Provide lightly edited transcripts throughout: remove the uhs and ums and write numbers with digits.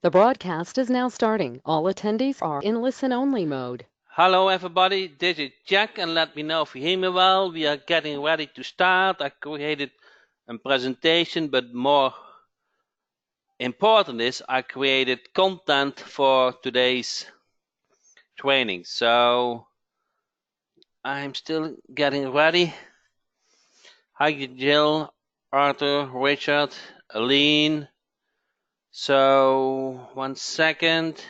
The broadcast is now starting. All attendees are in listen-only mode. Hello everybody, this is Jack and let me know if you hear me well. We are getting ready to start. I created a presentation, but more important is I created content for today's training. So I'm still getting ready. Hi Jill, Arthur, Richard, Aline. So 1 second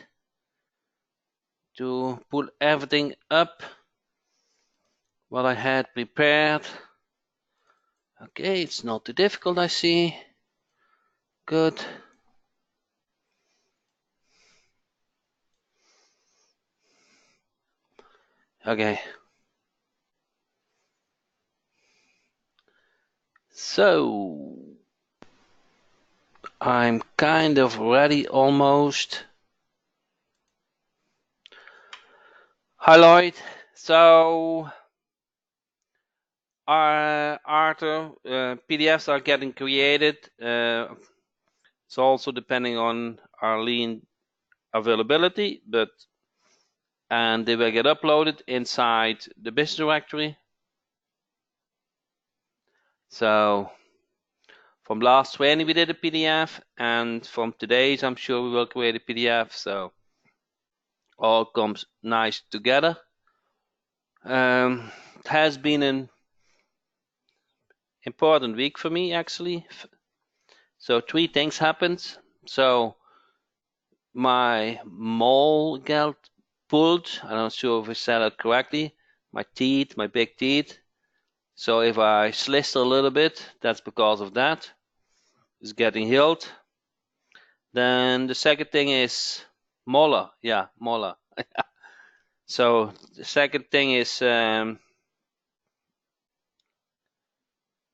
to put everything up what I had prepared. Okay, it's not too difficult, I see. Good. Okay. So I'm kind of ready almost. Hi Lloyd. So Arthur, PDFs are getting created. It's also depending on Arlene availability, and they will get uploaded inside the business directory. So from last training we did a PDF, and from today's I'm sure we will create a PDF. So all comes nice together. It has been an important week for me actually. So 3 things happened. So my mole got pulled. I'm not sure if I said it correctly. My teeth, my big teeth. So if I sliced a little bit, that's because of that. It's getting healed. Then the second thing is molar. Yeah, molar. So the second thing is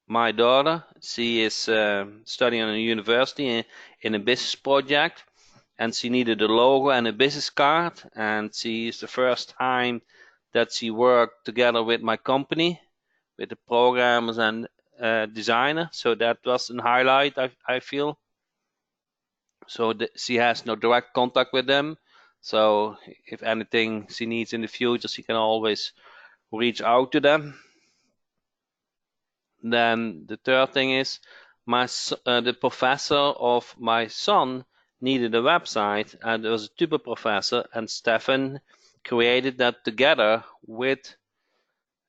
my daughter. She is studying in a university in a business project, and she needed a logo and a business card. And she is the first time that she worked together with my company, with the programmers and designer. So that was a highlight, I feel. So she has no direct contact with them. So if anything she needs in the future, she can always reach out to them. Then the third thing is the professor of my son needed a website, and there was a tuber professor, and Stefan created that together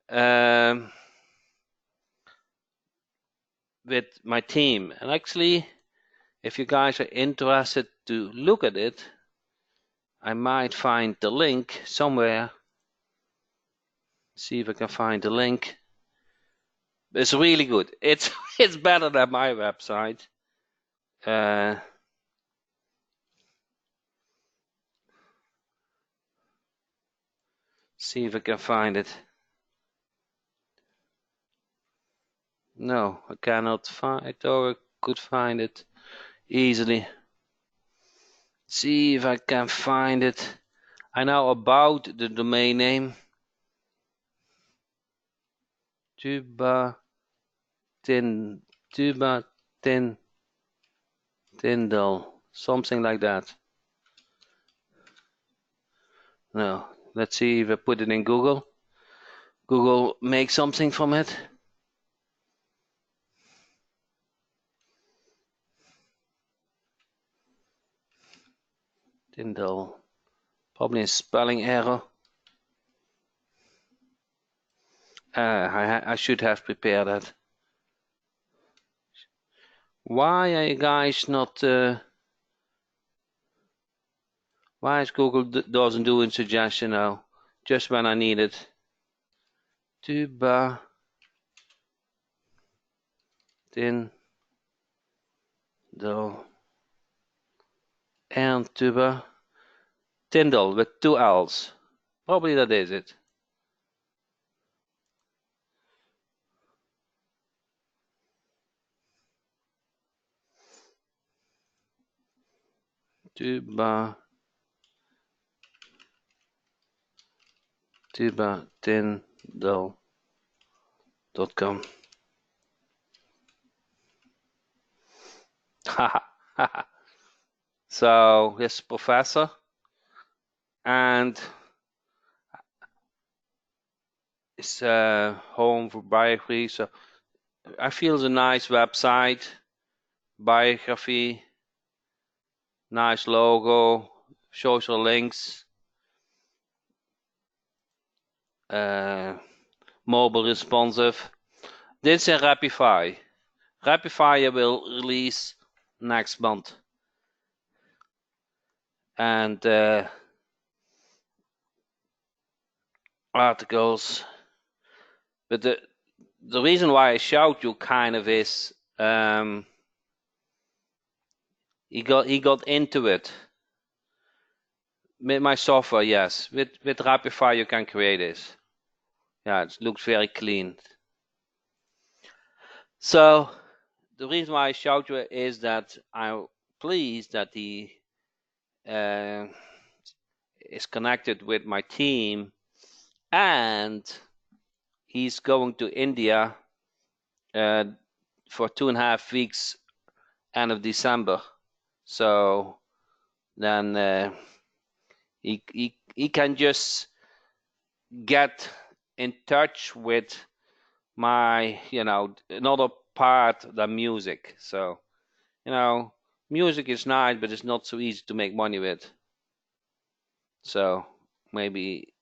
um, with my team. And actually, if you guys are interested to look at it, I might find the link somewhere. See if I can find the link. It's really good. It's better than my website. See if I can find it. No, I cannot find it, or I could find it easily. See if I can find it. I know about the domain name. Tuba Tyndall, something like that. No, let's see if I put it in Google. Google makes something from it. Tyndall, probably a spelling error. I should have prepared that. Why are you guys not? Why is Google doesn't do a suggestion now? Just when I need it. Tuba Tyndall and Tuba Tyndall with 2 L's. Probably that is it. Tuba Tyndall.com. So he's a professor, and it's home for biography. So I feel it's a nice website, biography, nice logo, social links, mobile responsive. This is Rapify. Rapify will release next month, and articles. But the reason why I showed you kind of is he got into it with my software. Yes, with Rapify you can create this. Yeah, it looks very clean. So the reason why I showed you is that I'm pleased that he uh, is connected with my team, and he's going to India uh, for 2.5 weeks, end of December. So then he can just get in touch with my another part than music. So music is nice, but it's not so easy to make money with. So maybe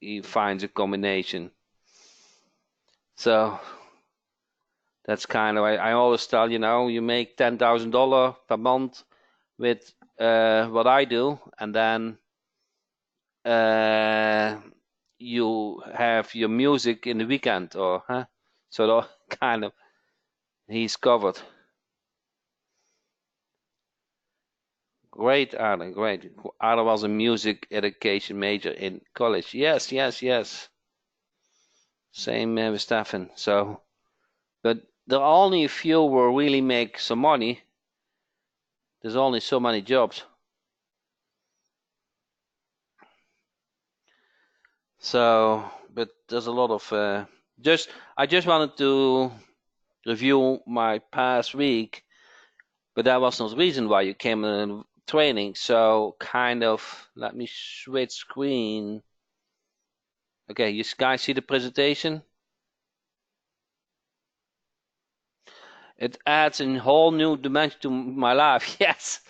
he finds a combination. So that's kind of I always tell you make $10,000 per month with what I do, and then you have your music in the weekend, or so that kind of he's covered. Great, Arne, great. Arne was a music education major in college. Yes, yes, yes. Same with Stefan. So, but there are only a few who really make some money. There's only so many jobs. So, but there's a lot of I just wanted to review my past week, but that was not the reason why you came in training. So kind of let me switch screen. Okay, you guys see the presentation? It adds a whole new dimension to my life. Yes,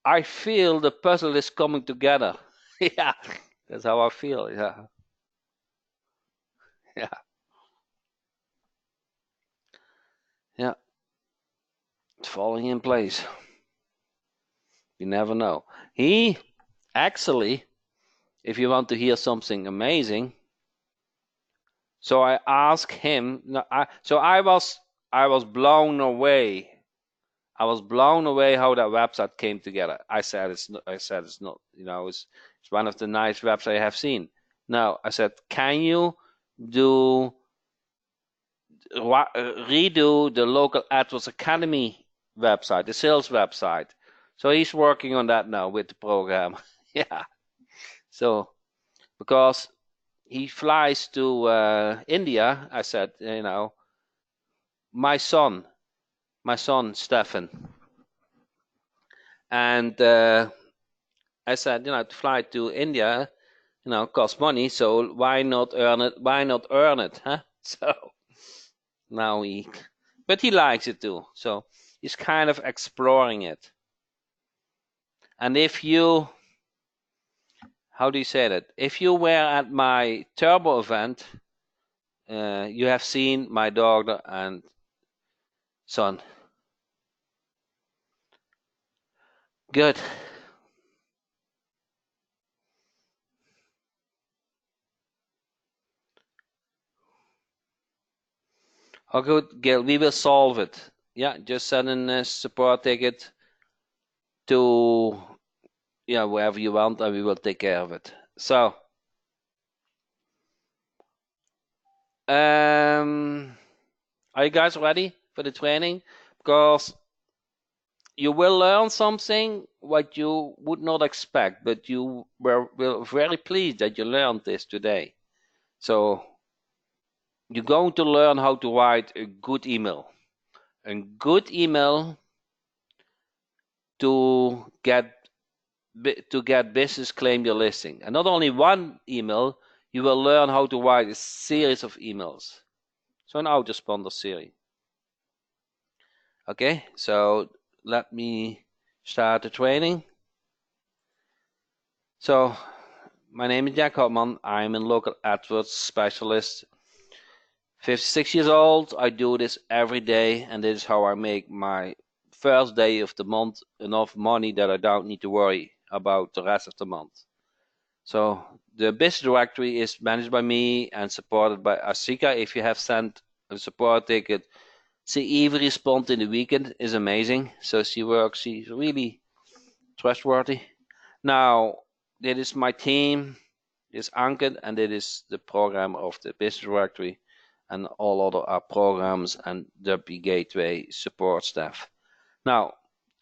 I feel the puzzle is coming together. Yeah, that's how I feel. Yeah, yeah, yeah. It's falling in place. You never know. He actually, if you want to hear something amazing, so I asked him. So I was blown away. I was blown away how that website came together. I said it's not. I said it's not. It's one of the nice websites I have seen. Now I said, can you do redo the local AdWords Academy website, the sales website? So he's working on that now with the program. Yeah. So because he flies to India, I said, my son, Stefan, and I said, to fly to India, costs money. So why not earn it? Why not earn it, huh? So now but he likes it too. So he's kind of exploring it. And if you, how do you say that? If you were at my Turbo event, you have seen my daughter and son. Good. Oh, good, Gail. We will solve it. Yeah, just send in a support ticket to wherever you want, and we will take care of it. So, are you guys ready for the training? Because you will learn something what you would not expect, but you were very pleased that you learned this today. So, you're going to learn how to write a good email. A good email to get business claim your listing. And not only one email, you will learn how to write a series of emails. So an autoresponder series. Okay, so let me start the training. So my name is Jack Hopman. I'm a local AdWords specialist. 56 years old. I do this every day, and this is how I make my first day of the month enough money that I don't need to worry about the rest of the month. So the business directory is managed by me and supported by Asika. If you have sent a support ticket, she even responds in the weekend is amazing. So she's really trustworthy. Now, this is my team, this is Anke, and this is the program of the business directory, and all other programs and WP Gateway support staff. Now,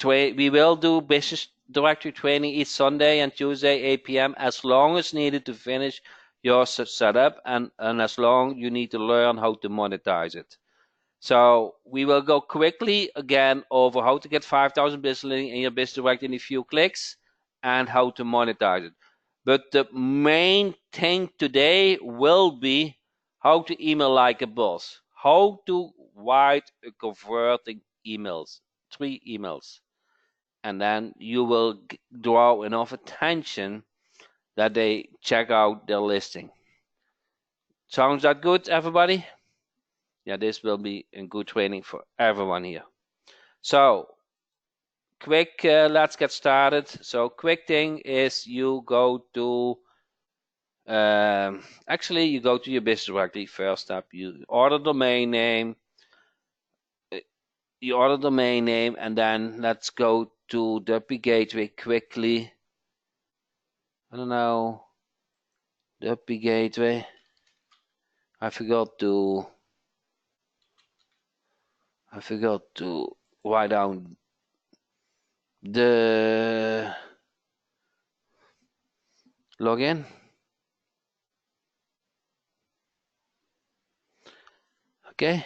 we will do business directory training each Sunday and Tuesday 8 p.m. as long as needed to finish your setup and as long you need to learn how to monetize it. So we will go quickly again over how to get 5,000 business links in your business directory in a few clicks and how to monetize it. But the main thing today will be how to email like a boss, how to write a converting emails, 3 emails, and then you will draw enough attention that they check out their listing. Sounds that good, everybody? Yeah, this will be a good training for everyone here. So quick, let's get started. So quick thing is you go to actually you go to your business directory. First step, you order domain name. And then let's go to the WP Gateway quickly. I don't know, the WP Gateway. I forgot to write down the login. Okay.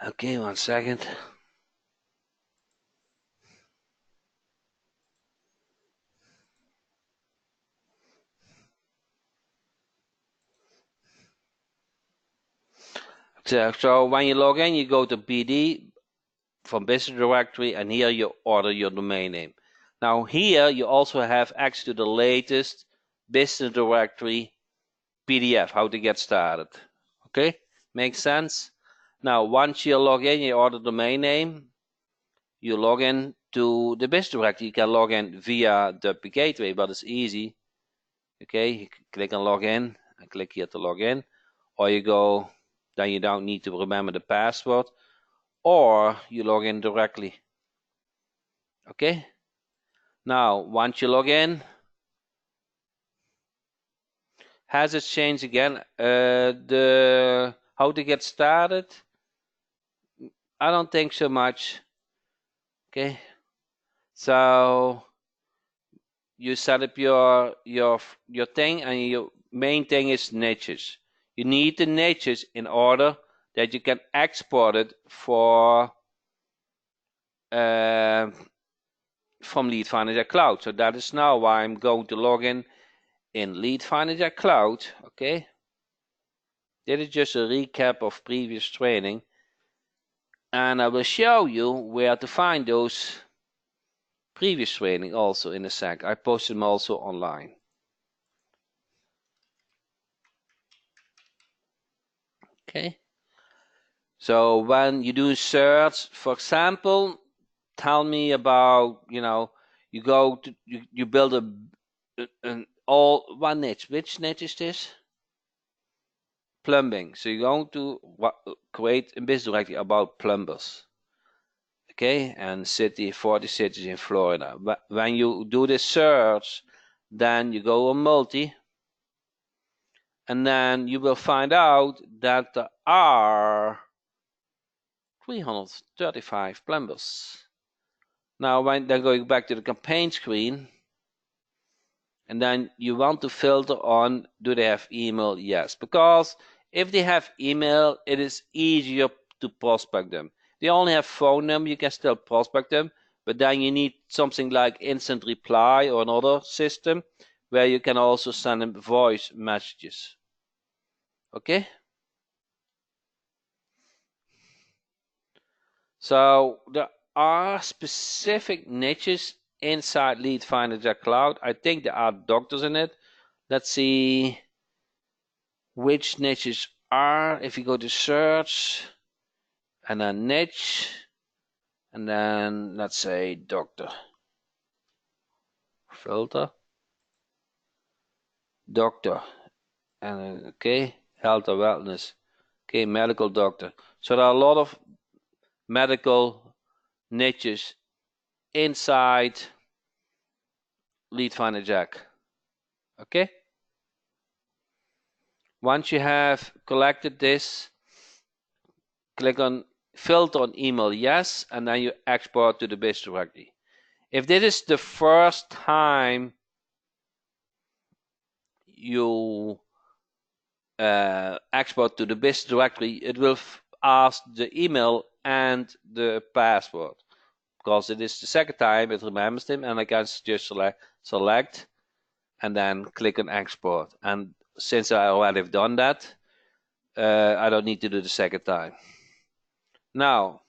Okay, 1 second. So when you log in, you go to BD from business directory, and here you order your domain name. Now here you also have access to the latest business directory PDF, how to get started. Okay, makes sense? Now once you log in, you order domain name, you log in to the business directory. You can log in via the gateway, but it's easy. Okay, you click on login and click here to log in, or you go, then you don't need to remember the password, or you log in directly. Okay, now once you log in, has it changed again? The how to get started? I don't think so much. Okay, so you set up your thing, and your main thing is niches. You need the niches in order that you can export it for from Lead Manager Cloud. So that is now why I'm going to log in Lead Manager Cloud. Okay, this is just a recap of previous training, and I will show you where to find those previous training also in a sec. I post them also online. Okay, so when you do search, for example, tell me about, you go to you build an all one niche. Which niche is this? Plumbing. So you're going to create a business directory about plumbers. Okay, and 40 cities in Florida. But when you do this search, then you go on multi, and then you will find out that there are 335 members. Now when they're going back to the campaign screen, and then you want to filter on, do they have email? Yes, because if they have email, it is easier to prospect them. They only have phone number, you can still prospect them, but then you need something like instant reply or another system where you can also send them voice messages. Okay? So there are specific niches inside Lead Finder Cloud. I think there are doctors in it. Let's see which niches are. If you go to search and then niche, and then let's say doctor, filter, doctor, and okay, health or wellness, okay, medical doctor. So there are a lot of medical niches inside Lead Finder Jack. Okay. Once you have collected this, click on filter on email yes, and then you export to the business directory. If this is the first time you export to the business directory, it will ask the email and the password. Because it is the second time it remembers them, and I can just select and then click on export. And since I already have done that, I don't need to do the second time. Now,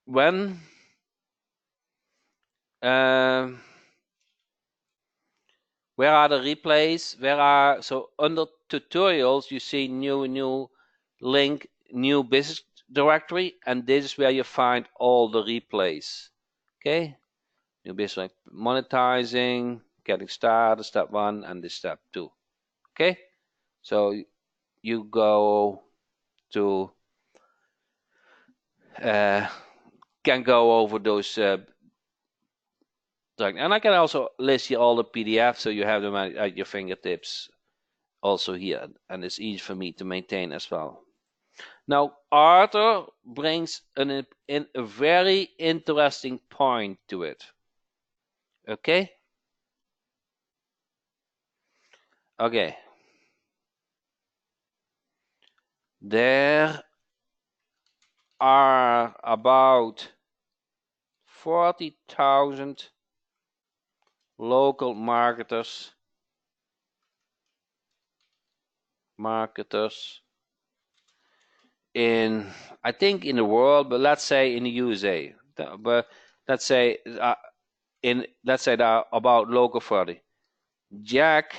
when where are the replays? So under tutorials you see new link, new business directory, and this is where you find all the replays. Okay, new business monetizing, getting started, step 1, and this step 2. Okay, so you go to can go over those and I can also list here all the PDFs so you have them at your fingertips also here, and it's easy for me to maintain as well. Now Arthur brings in a very interesting point to it. Okay, there are about 40,000 local marketers in, I think, in the world, but let's say in the USA. But let's say there are about local 40. Jack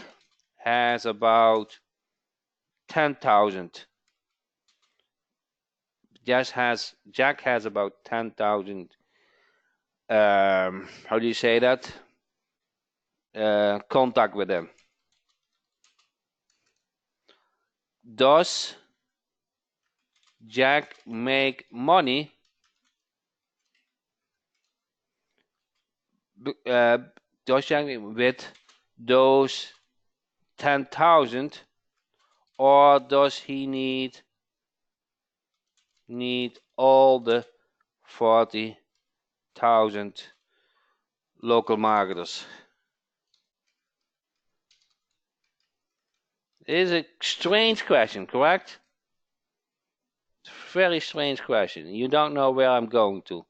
has about 10,000. Jack has about 10,000. How do you say that? Contact with them. Does Jack make money does Jack with those 10,000, or does he need all the 40,000 local marketers? It is a strange question, correct? Very strange question. You don't know where I'm going to.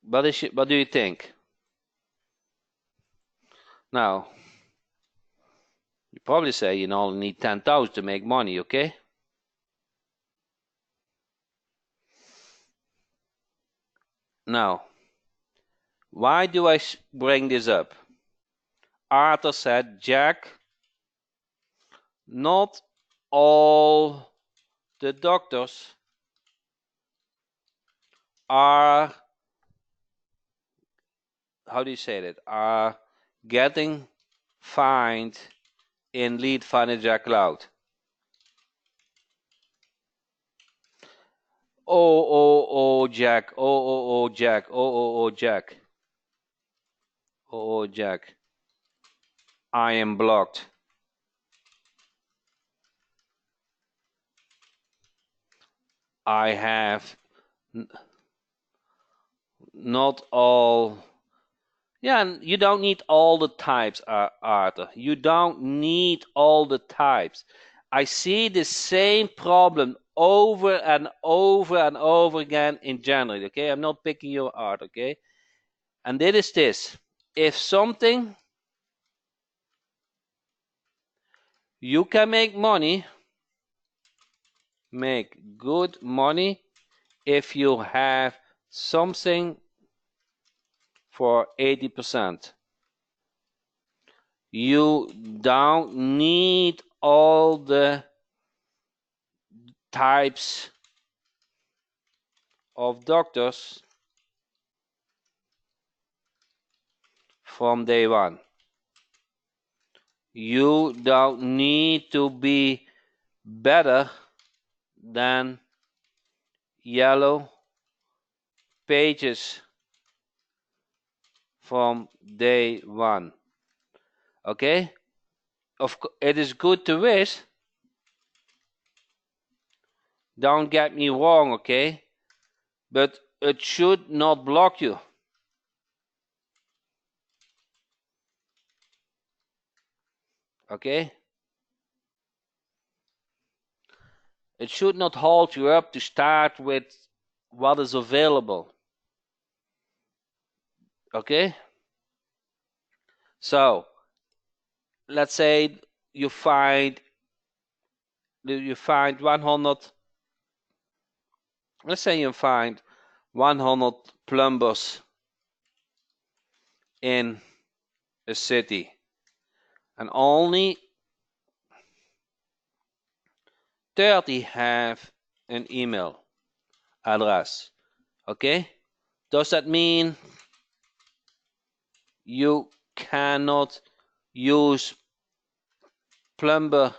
What do you think? Now, you probably say you only need 10,000 to make money, okay? Now, why do I bring this up? Arthur said, Jack, not all the doctors are, how do you say that, are getting fined in Lead Finder Cloud. Oh, Jack. Oh, Jack. Oh, Jack. Oh, Jack. I am blocked. I have not all. Yeah, you don't need all the types, Arthur. You don't need all the types. I see the same problem over and over and over again in general, okay? I'm not picking your art, okay? And it is this. If something you can make money, make good money if you have something for 80%. You don't need all the types of doctors from day one. You don't need to be better than yellow pages from day one. Okay? It is good to wish. Don't get me wrong, okay? But it should not block you. Okay? It should not hold you up to start with what is available. Okay? So, let's say you find 100. Let's say you find 100 plumbers in a city, and only 30 have an email address. Okay? Does that mean you cannot use plumber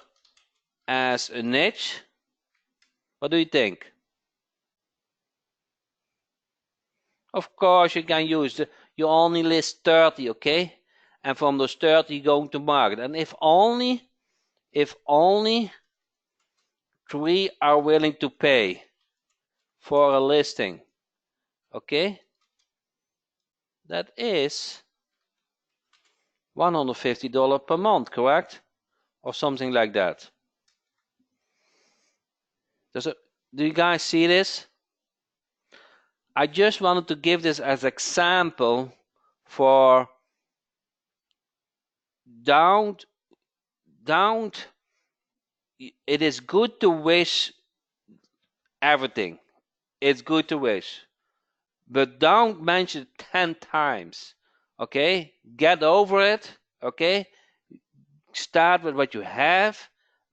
as a niche? What do you think? Of course you can use you only list 30, okay? And from those 30 you're going to market. And if only 3 are willing to pay for a listing, okay? That is $150 per month, correct? Or something like that. Do you guys see this? I just wanted to give this as example for don't it is good to wish everything. It's good to wish. But don't mention it 10 times. Okay? Get over it. Okay? Start with what you have,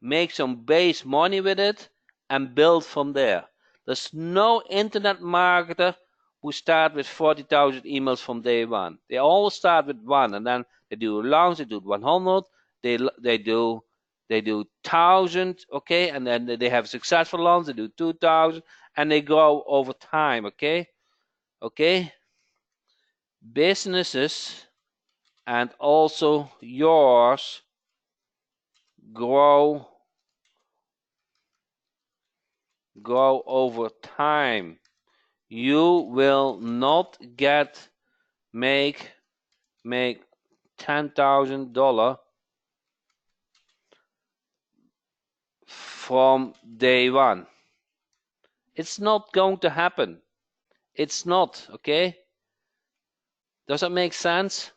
make some base money with it, and build from there. There's no internet marketer who start with 40,000 emails from day one. They all start with one, and then they do launch, they do 100, they do 1,000, okay, and then they have successful launch, they do 2,000, and they grow over time, okay, okay. Businesses and also yours grow over time. You will not make $10,000 from day one. It's not going to happen. It's not, okay? Does that make sense?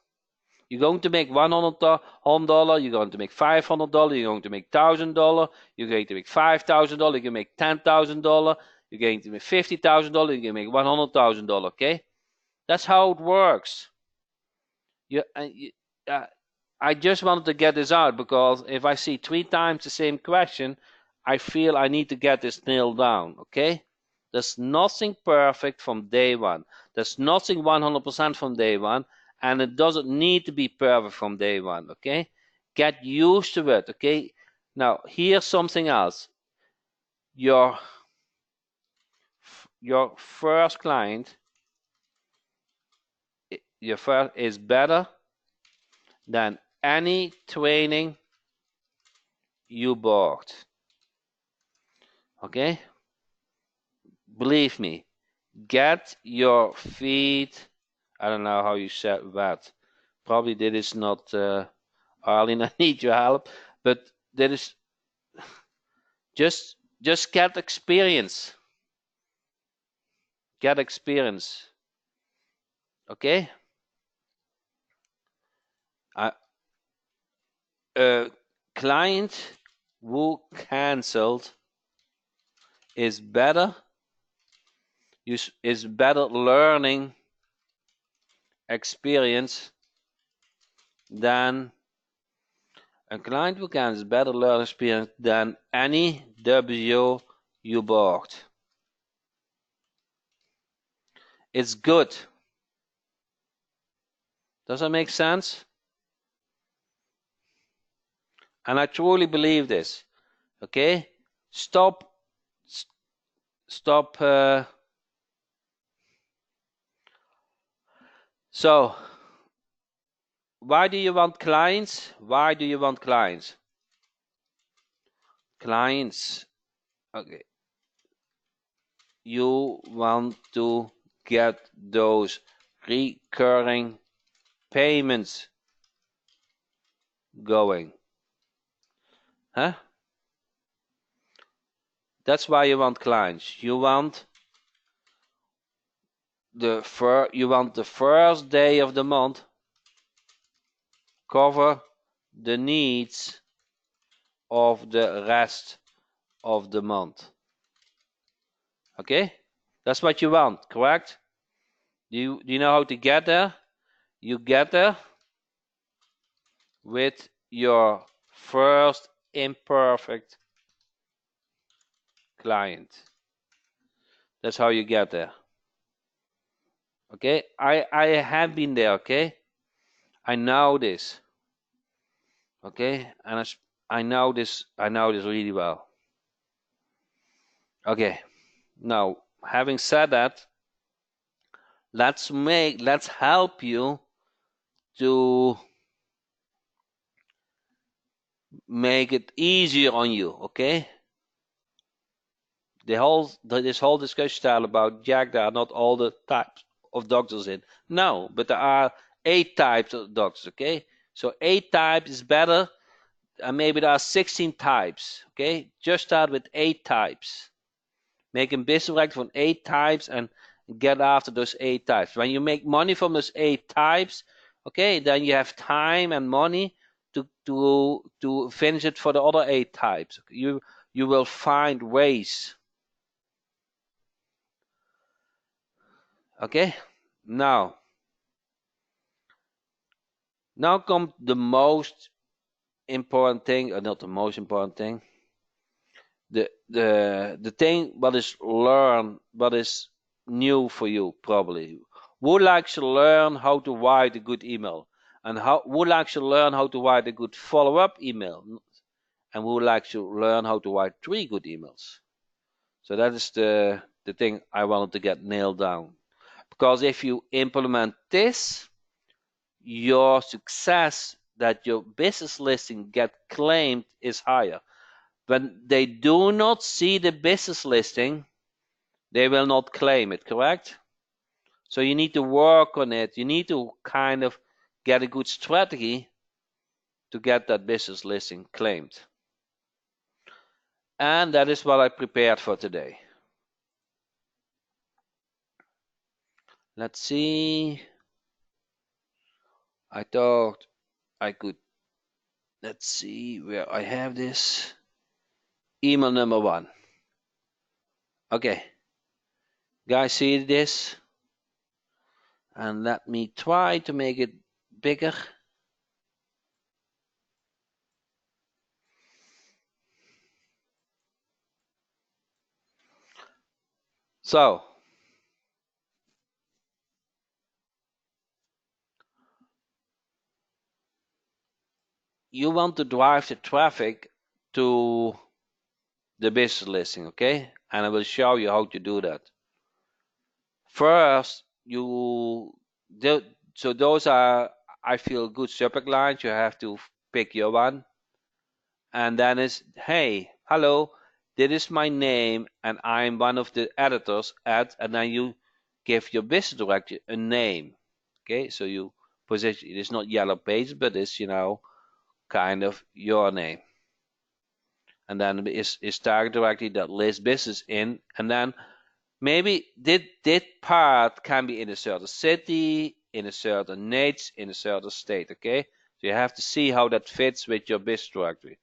You're going to make $100, you're going to make $500, you're going to make $1,000, you're going to make $5,000, you can make $10,000, you're going to make $50,000, you can make $100,000, okay? That's how it works. I just wanted to get this out because if I see 3 times the same question, I feel I need to get this nailed down, okay? There's nothing perfect from day one. There's nothing 100% from day one, and it doesn't need to be perfect from day one, okay? Get used to it, okay? Now, here's something else. Your first client, is better than any training you bought. Okay? believe me, get your feet. I don't know how you said that. Probably that is not Arlene, I need your help, but that is just get experience. Get experience. Okay? A client who cancelled is better is better learning experience than a client who cancels better learning experience than any W you bought. It's good. Does that make sense? And I truly believe this. Okay? Stop. So, why do you want clients? Why do you want clients? Clients. Okay. You want to get those recurring payments going. Huh? That's why you want clients. You want the first day of the month cover the needs of the rest of the month. Okay? That's what you want, correct? Do you know how to get there? You get there with your first imperfect client. That's how you get there. Okay? I have been there, okay? I know this. Okay? And I know this really well. Okay. Now, having said that, let's help you to make it easier on you, okay? This whole discussion style about Jack, there are not all the types of doctors in. No, but there are 8 types of doctors, okay? So 8 types is better, and maybe there are 16 types, okay? Just start with 8 types. Make a business record from 8 types and get after those 8 types. When you make money from those 8 types, okay, then you have time and money to finish it for the other 8 types. You will find ways. Okay, now comes the most important thing, or not the most important thing. The thing what is new for you probably. Who likes to learn how to write a good email, and who likes to learn how to write a good follow-up email, and who likes to learn how to write 3 good emails? So that is the thing I wanted to get nailed down, because if you implement this, your success that your business listing get claimed is higher. When they do not see the business listing, they will not claim it, correct? So you need to work on it. You need to kind of get a good strategy to get that business listing claimed. And that is what I prepared for today. Let's see. I thought I could, let's see where I have this. Email number 1. Okay. Guys, see this? And let me try to make it bigger. So, you want to drive the traffic to the business listing, okay? And I will show you how to do that. First, so those are, I feel, good subject lines. You have to pick your one. And then it's, hey, hello, this is my name and I'm one of the editors at, and then you give your business directory a name. Okay, so you position it is not Yellow Pages, but it's, you know, kind of your name. And then is target directory that lists business in, and then maybe that part can be in a certain city, in a certain niche, in a certain state. Okay, so you have to see how that fits with your business directory.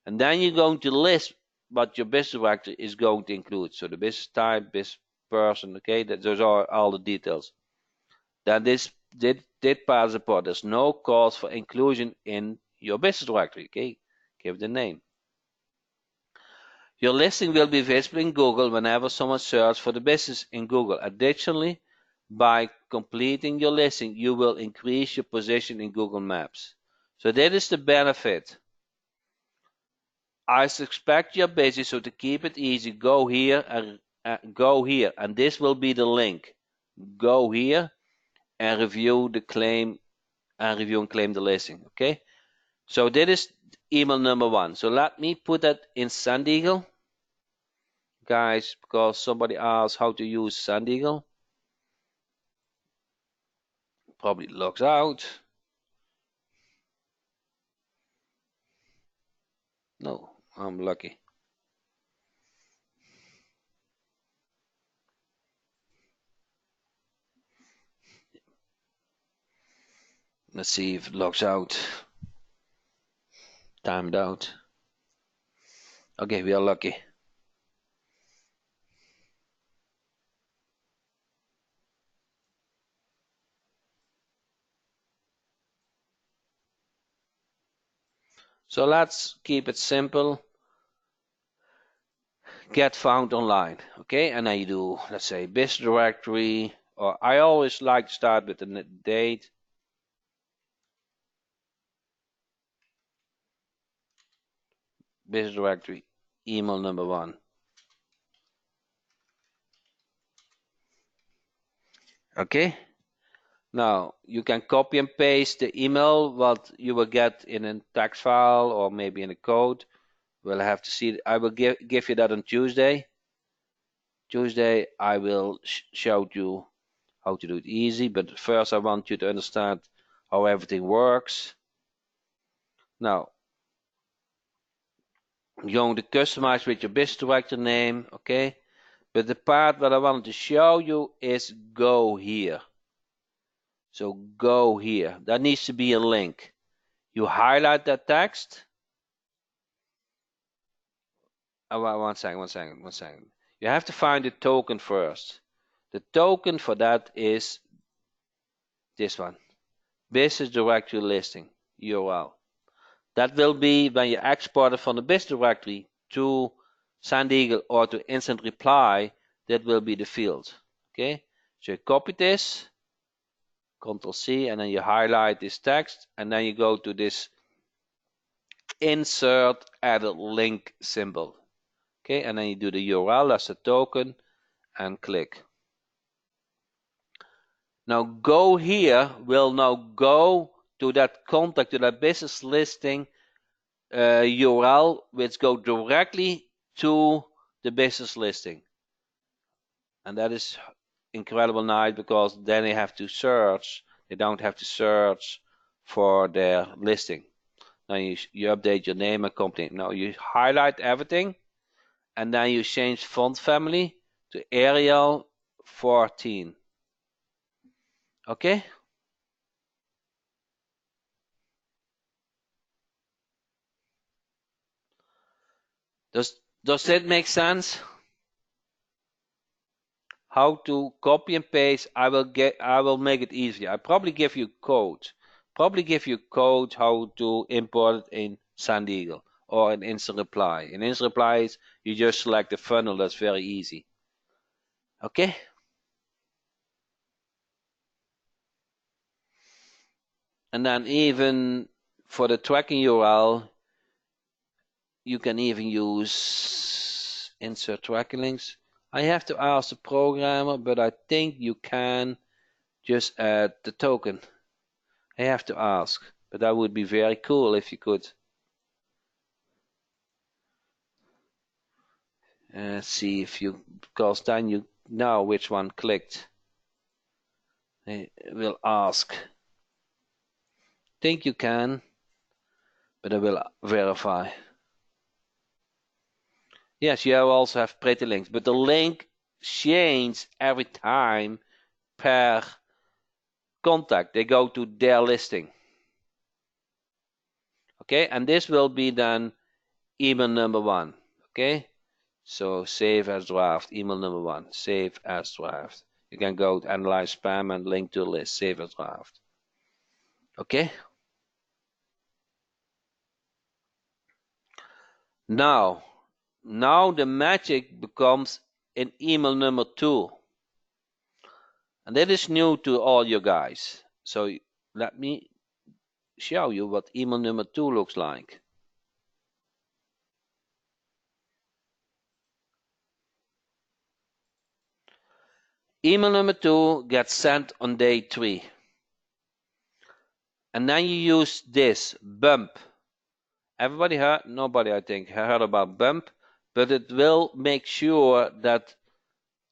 And then you're going to list what your business directory is going to include. So the business type, business person, okay, those are all the details. Then this did part support. There's no cause for inclusion in your business directory. Okay, give the name. Your listing will be visible in Google whenever someone searches for the business in Google. Additionally, by completing your listing, you will increase your position in Google Maps. So that is the benefit. I suspect you're busy, so to keep it easy, go here, and this will be the link. Go here and review the claim and claim the listing. Okay, so that is email number 1. So let me put that in SandEagle, guys, because somebody asked how to use SandEagle. Probably logs out. No, I'm lucky. Let's see if it logs out. Timed out. Okay, we are lucky. So let's keep it simple. Get found online. Okay, and then you do, let's say, business directory, or I always like to start with the date. Business directory, email number 1. Okay, now you can copy and paste the email what you will get in a text file or maybe in a code. We'll have to see. I will give you that on Tuesday. Tuesday I will show you how to do it easy, but first I want you to understand how everything works. Now you're going to customize with your business director name, okay? But the part that I wanted to show you is go here. So go here. That needs to be a link. You highlight that text. Oh, one second. You have to find the token first. The token for that is this one. Business directory listing URL. That will be when you export it from the business directory to SandEagle or to instant reply, that will be the field. Okay, so you copy this, Control C, and then you highlight this text, and then you go to this insert edit link symbol. Okay, and then you do the URL as a token and click. Now go here will now go to that contact, to that business listing URL, which go directly to the business listing. And that is incredible nice, because then they have to search. They don't have to search for their listing. Now you update your name and company. Now you highlight everything, and then you change font family to Arial 14. Okay? Does that make sense? How to copy and paste? I will make it easier. I probably give you code. How to import it in SandEagle or in instant reply. In instant replies, you just select the funnel. That's very easy. Okay. And then even for the tracking URL, you can even use insert tracking links. I have to ask the programmer, but I think you can just add the token. I have to ask, but that would be very cool if you could. See if you, because then you know which one clicked. It will ask. Think you can, but I will verify. Yes, you also have pretty links, but the link changes every time per contact. They go to their listing. Okay, and this will be then email number 1. Okay, so save as draft, email number 1, save as draft. You can go to analyze spam and link to a list, save as draft. Okay. Now the magic becomes in email number 2. And that is new to all you guys. So let me show you what email number 2 looks like. Email number 2 gets sent on day 3. And then you use this bump. Everybody heard, nobody I think heard about bump, but it will make sure that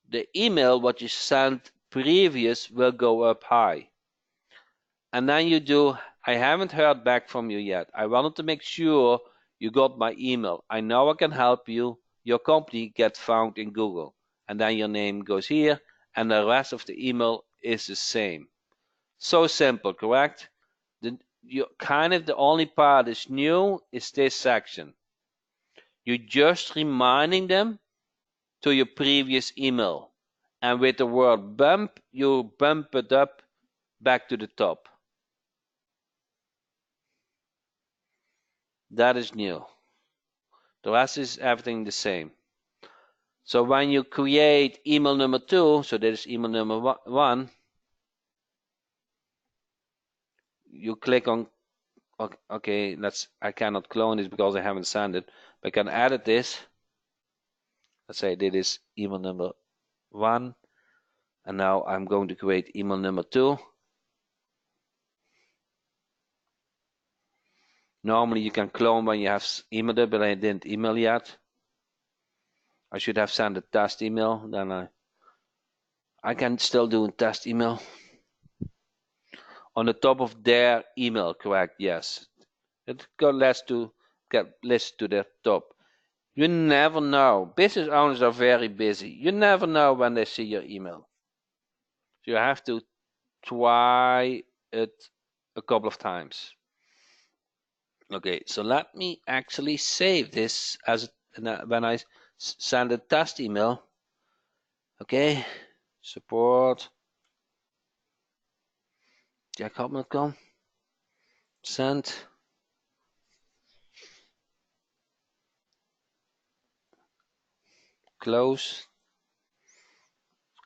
the email what you sent previous will go up high. And then you do, I haven't heard back from you yet. I wanted to make sure you got my email. I know I can help you. Your company gets found in Google. And then your name goes here, and the rest of the email is the same. So simple, correct? The only part is new is this section. You're just reminding them to your previous email. And with the word bump, you bump it up back to the top. That is new. The rest is everything the same. So when you create email number 2, so that is email number 1, you click on, okay, I cannot clone this because I haven't sent it, but I can edit this. Let's say this is email number 1, and now I'm going to create email number 2. Normally you can clone when you have emailed it, but I didn't email yet. I should have sent a test email, then I can still do a test email. On the top of their email, correct? Yes. It got get listed to the top. You never know. Business owners are very busy. You never know when they see your email. So you have to try it a couple of times. Okay, so let me actually save this as when I send a test email. Okay, support jackhop.com, send, close,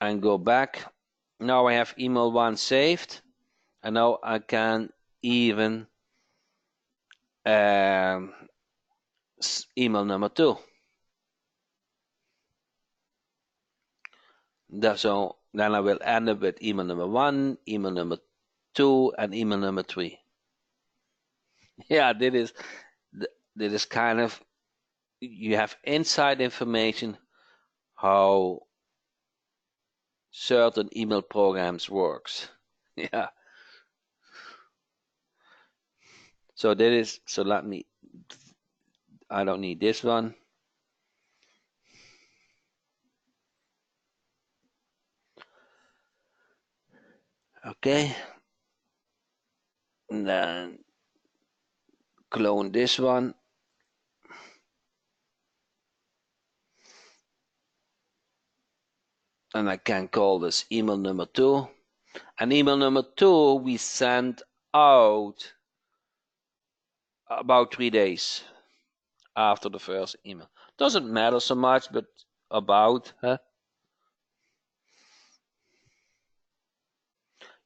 and go back. Now I have email 1 saved, and now I can even email number 2. So then I will end up with email number 1, email number 2, and email number 3. Yeah, this is kind of, you have inside information how certain email programs works. Yeah. So let me, I don't need this one. Okay. And then clone this one. And I can call this email number 2. And email number 2 we send out about 3 days after the first email. Doesn't matter so much, but about, huh?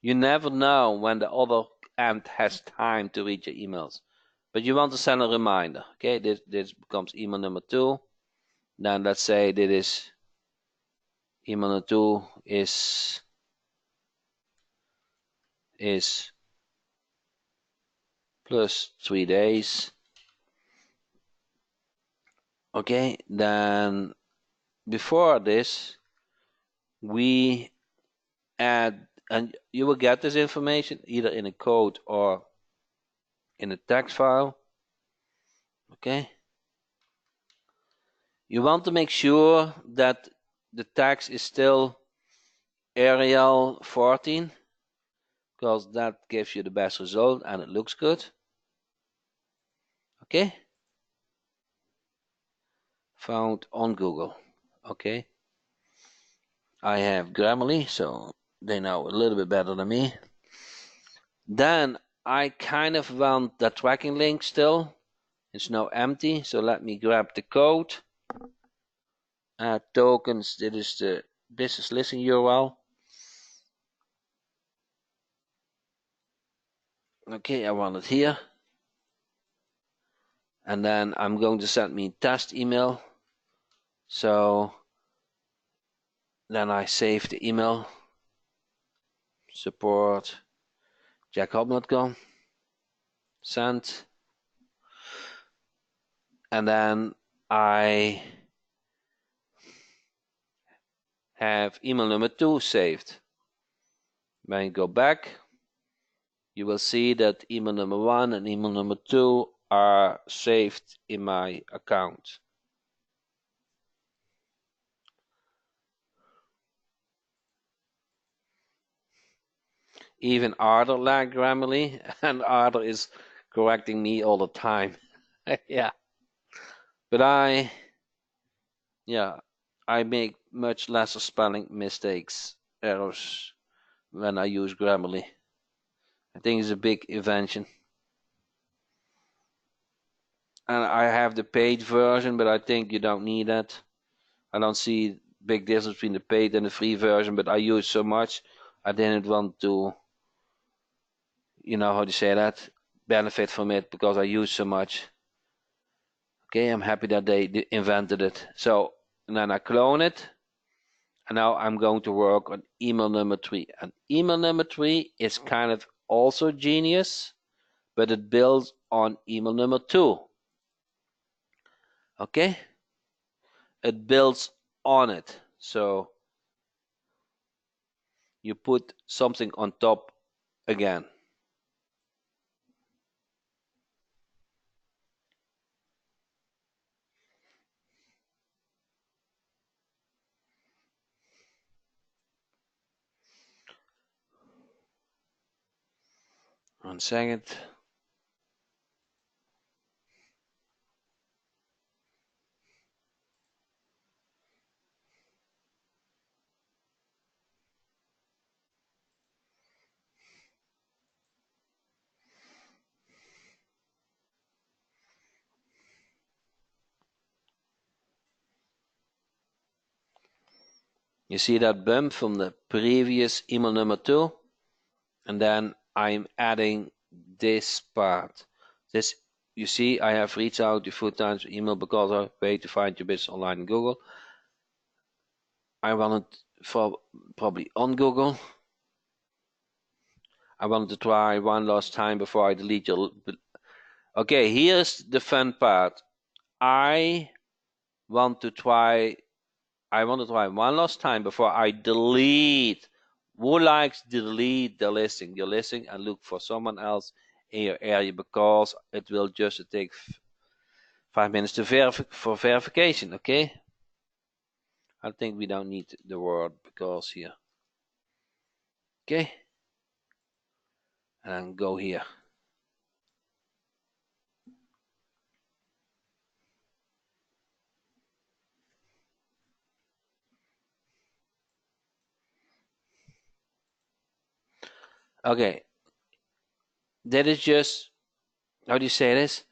You never know when the other end has time to read your emails. But you want to send a reminder. Okay, this becomes email number 2. Then let's say this is email number 2 is plus 3 days. Okay, then before this, we add, and you will get this information either in a code or in a text file. Okay. You want to make sure that the text is still Arial 14, because that gives you the best result and it looks good. Okay. Found on Google. Okay. I have Grammarly, so they know a little bit better than me. Then I kind of want the tracking link still. It's now empty, so let me grab the code. Tokens, this is the business listing URL. Okay, I want it here. And then I'm going to send me test email. So then I save the email. Support jackhob.com. Send. And then I have email number 2 saved. When you go back, you will see that email number 1 and email number 2 are saved in my account. Even Arthur liked Grammarly, and Arthur is correcting me all the time. Yeah. But I make much less spelling mistakes, errors, when I use Grammarly. I think it's a big invention. And I have the paid version, but I think you don't need that. I don't see big difference between the paid and the free version, but I use so much, I didn't want to, you know how to say that, benefit from it because I use so much. Okay, I'm happy that they invented it. So, and then I clone it. And now I'm going to work on email number 3. And email number 3 is kind of also genius, but it builds on email number 2. Okay? It builds on it. So you put something on top again. One second. You see that bump from the previous email number 2? And then I'm adding this part. This, you see, I have reached out to full times email because I way to find your business online in Google. I want it for probably on Google. I want to try one last time before I delete your. Okay, here's the fun part. I want to try one last time before I delete. Who likes to delete your listing and look for someone else in your area, because it will just take 5 minutes to for verification. Okay, I think we don't need the word because here. Okay, and go here. Okay, that is just, how do you say this?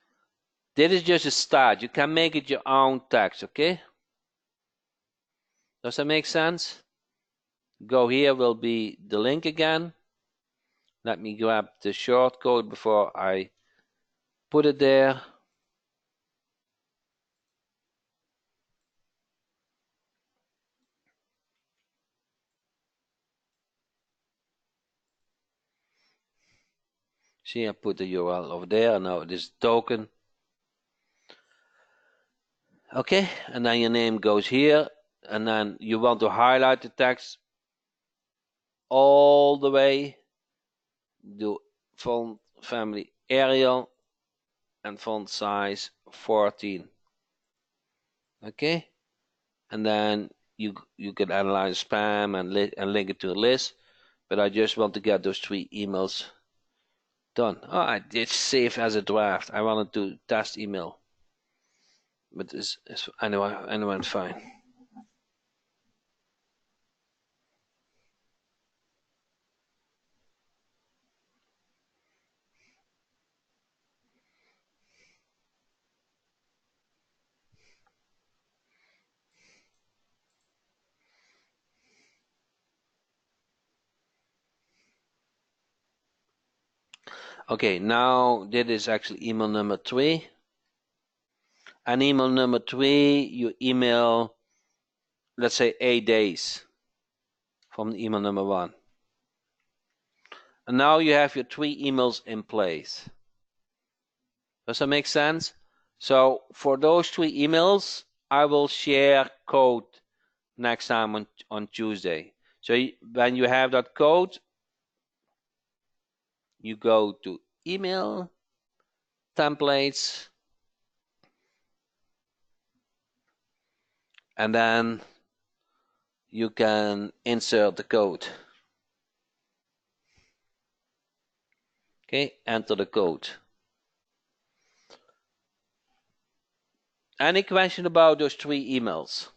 This is just a start. You can make it your own text, okay? Does that make sense? Go here will be the link again. Let me grab the shortcode before I put it there. See, I put the URL over there. Now this token. Okay, and then your name goes here. and then you want to highlight the text all the way. Do font family Arial and font size 14. Okay, and then you can analyze spam and link it to a list. But I just want to get those 3 emails done. Oh, I did save as a draft. I wanted to test email, but it's anyway, it's fine. Okay, now this is actually email number 3. And email number 3, you email, let's say 8 days from the email number 1. And now you have your 3 emails in place. Does that make sense? So for those 3 emails, I will share code next time on Tuesday. So when you have that code, you go to email, templates, and then you can insert the code. Okay, enter the code. Any question about those 3 emails?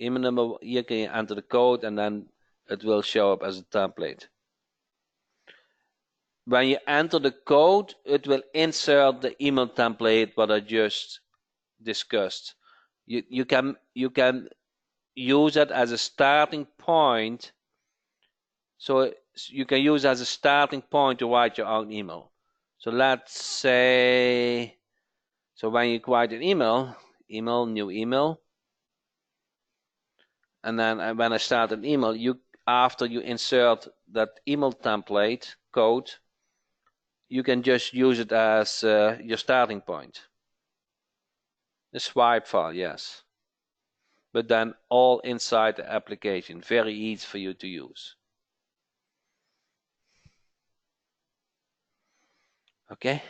Email number, here can you enter the code and then it will show up as a template. When you enter the code, it will insert the email template what I just discussed. You can use it as a starting point. So you can use it as a starting point to write your own email. So let's say, so when you write an email, new email, and then when I start an email, after you insert that email template code, you can just use it as your starting point. The swipe file, yes. But then all inside the application, very easy for you to use. Okay.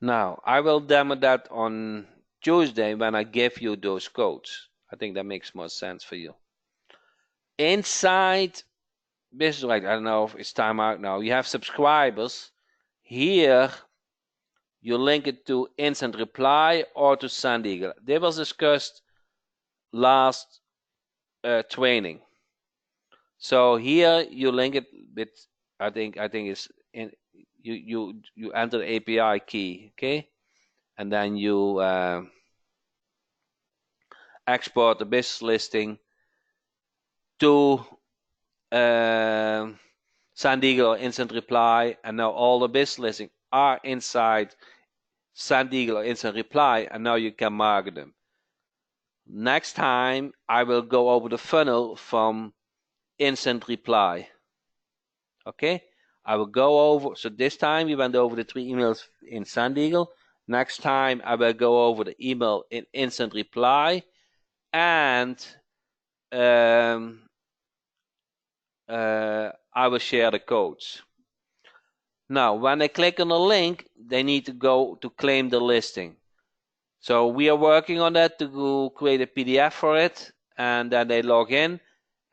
Now, I will demo that on Tuesday when I give you those codes. I think that makes more sense for you. Inside Business Direct, I don't know if it's time out now. You have subscribers. Here, you link it to instant reply or to Sand Eagle. They was discussed last training. So here you link it with, I think it's in, you enter the API key, okay, and then you export the business listing to San Diego Instant Reply, and now all the business listings are inside San Diego Instant Reply, and now you can market them. Next time I will go over the funnel from Instant Reply. Okay, I will go over, so this time we went over the 3 emails in San Diego. Next time I will go over the email in Instant Reply, and I will share the codes. Now, when they click on the link, they need to go to claim the listing. So we are working on that to create a PDF for it, and then they log in.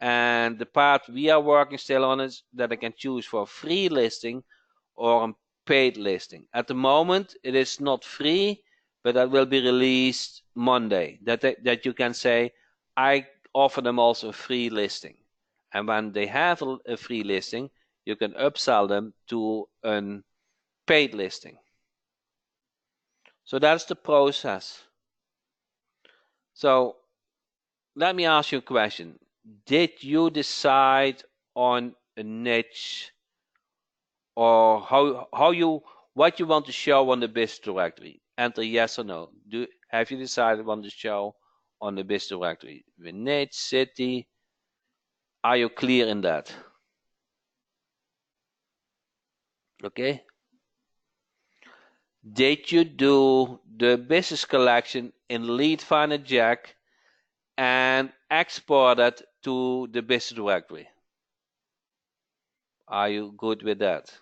And the part we are working still on is that they can choose for a free listing or a paid listing. At the moment, it is not free, but that will be released Monday. That you can say, I offer them also a free listing. And when they have a free listing, you can upsell them to a paid listing. So that's the process. So let me ask you a question. Did you decide on a niche, or what you want to show on the business directory? Enter yes or no. Have you decided what to show on the business directory? The niche, city. Are you clear in that? Okay. Did you do the business collection in Lead Finder Jack and export it to the business directory? Are you good with that?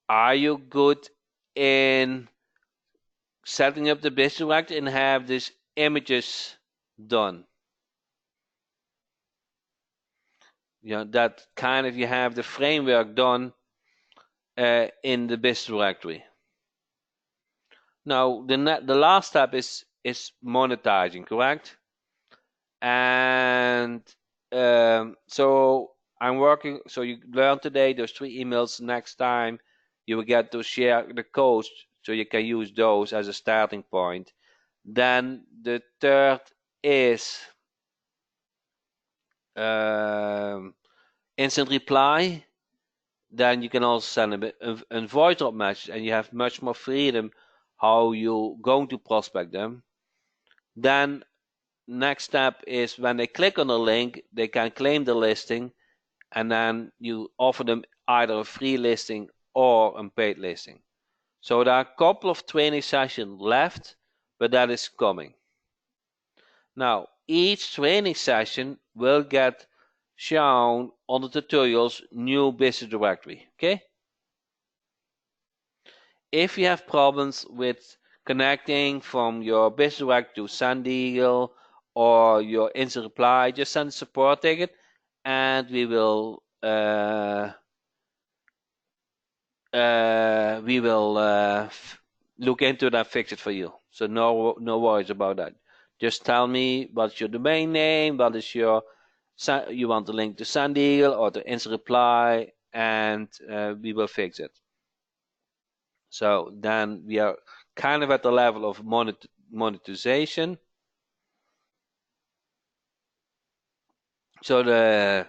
Are you good in setting up the business directory and have these images done? That kind of you have the framework done in the business directory. Now the last step is monetizing, correct? And so I'm working. So you learn today those 3 emails. Next time you will get to share the codes, so you can use those as a starting point. Then the third is instant reply. Then you can also send a voice drop message, and you have much more freedom how you going to prospect them. Then next step is when they click on the link, they can claim the listing, and then you offer them either a free listing or a paid listing. So there are a couple of training sessions left, but that is coming. Now, each training session will get shown on the tutorials new business directory, okay? If you have problems with connecting from your business directory to SendEagle or your instant reply, just send a support ticket and we will look into that, fix it for you. So no worries about that. Just tell me what's your domain name, what is your you want the link to SendEagle or to instant reply, and we will fix it. So then we are kind of at the level of monetization. So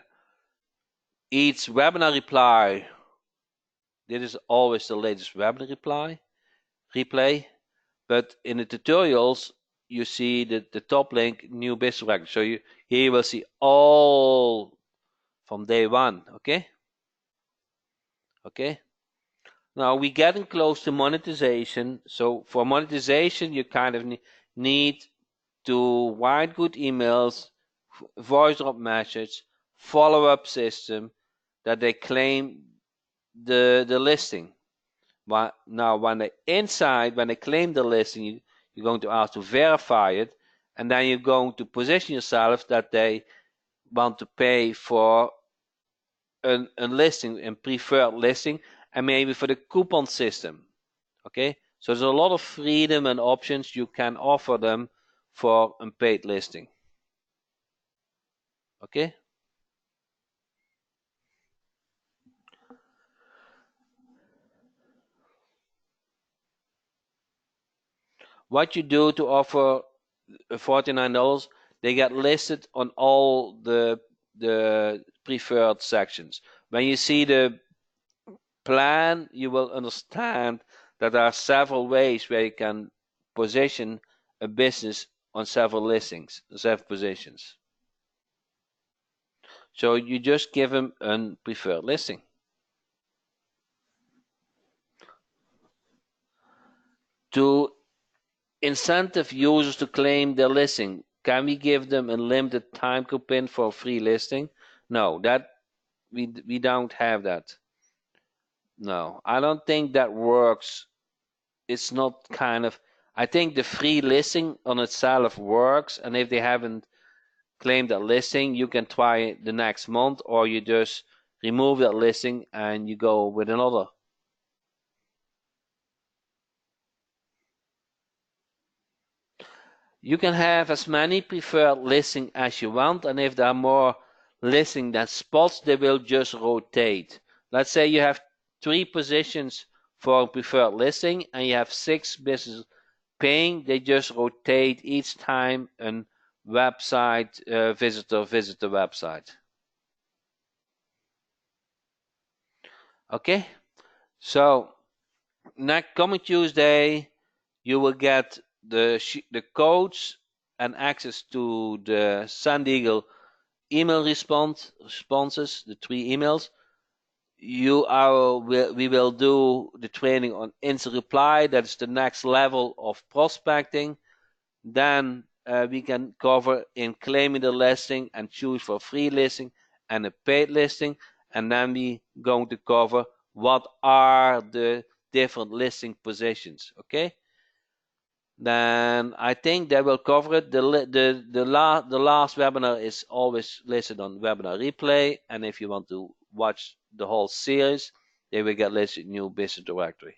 each webinar reply, this is always the latest webinar replay, but in the tutorials you see the top link, new business record. So here you will see all from day one, okay? Okay. Now we're getting close to monetization. So for monetization, you kind of need to write good emails, voice drop message, follow-up system that they claim the listing. But now when they claim the listing, you're going to ask to verify it, and then you're going to position yourself that they want to pay for a listing, a preferred listing, and maybe for the coupon system. Okay, so there's a lot of freedom and options you can offer them for a paid listing. Okay. What you do to offer $49, they get listed on all the preferred sections. When you see the plan, you will understand that there are several ways where you can position a business on several listings, several positions. So you just give them a preferred listing. To incentive users to claim their listing, can we give them a limited time coupon for a free listing? No, that we don't have that. No, I don't think that works. It's not kind of, I think the free listing on itself works, and if they haven't claimed that listing, you can try it the next month, or you just remove that listing and you go with another. You can have as many preferred listings as you want, and if there are more listings than spots, they will just rotate. Let's say you have 3 positions for a preferred listing and you have 6 businesses paying, they just rotate each time a website visitor visit the website. Okay, so next coming Tuesday you will get the codes and access to the SendEagle email responses, the 3 emails. we will do the training on instant reply. That is the next level of prospecting. Then we can cover in claiming the listing and choose for free listing and a paid listing. And then we going to cover what are the different listing positions. Okay. Then I think that will cover it. The last webinar is always listed on webinar replay, and if you want to watch the whole series, they will get listed in New Business Directory.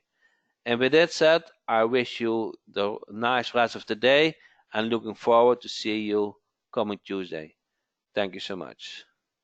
And with that said, I wish you the nice rest of the day and looking forward to see you coming Tuesday. Thank you so much.